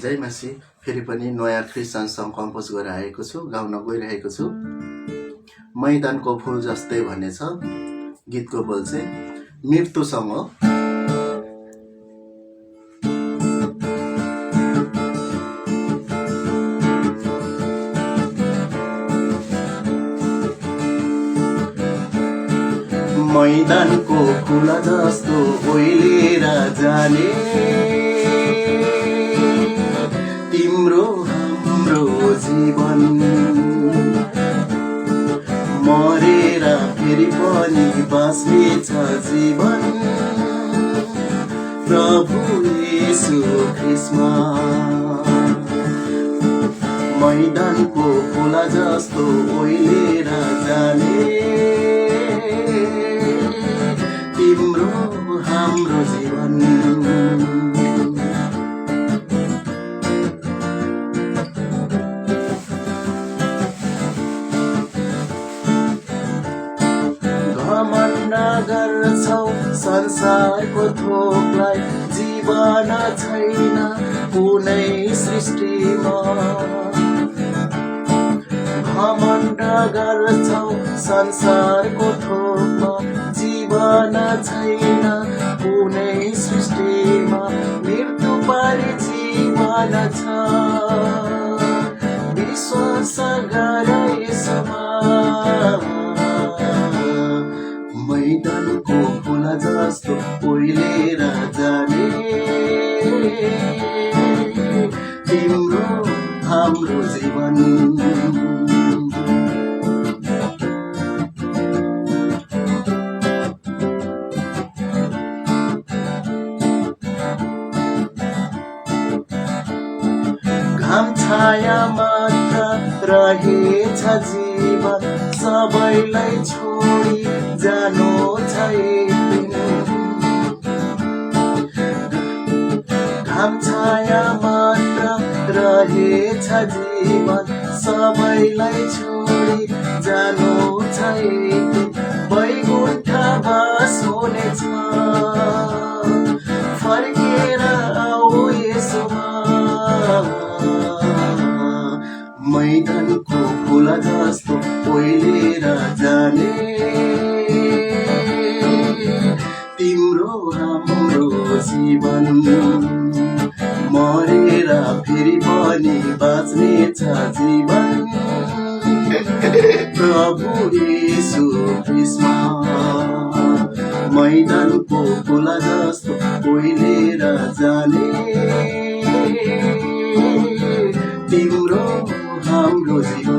जय मसी फेरि पनि नयाँ क्रिस्चियन सङ्ग कम्पोज गरेर आएको छु, गाउन गइरहेको छु। मैदानको फूल जस्तै भन्ने छ गीतको बोल चाहिँ मृत्युसँग हो। मैदानको फूल जस्तो ओइलेर जाने तिम्रो हाम्रो जीवन, मरेर फेरि पनि बाँच्नेछ जीवन प्रभु येशू ख्रीष्टमा। मैदानको फूल जस्तो ओइलेर जाने तिम्रो हाम्रो जीवन, घमण्ड गर्छौ संसारको थोकलाई, जीवन छैन कुनै सृष्टिमा। घमण्ड गर्छौ संसारको थोकमा, जीवन छैन कुनै सृष्टिमा। मृत्यु पारी जीवन छ, विश्वास गर यसमा। मैदानको फूल जस्तो ओइलेर जाने तिम्रो हाम्रो जीवन, घाम छाया मात्र रहेछ जीवन, सबैलाई छोडी जानु छ एक दिन। घाम छाया मात्र रहेछ जीवन, सबैलाई छोडी जानु छ एक दिन। वैकुण्ठवास हुनेछ, फर्केर आऊ यसोमा। मैदानको फूल जस्तो ओइलेर जाने तिम्रो हाम्रो जीवन, मरेर फेरि पनि बाँच्नेछ जीवन प्रभु येशू ख्रीष्टमा। मैदानको फूल जस्तो ओइलेर जाने तिम्रो हाम्रो जीवन।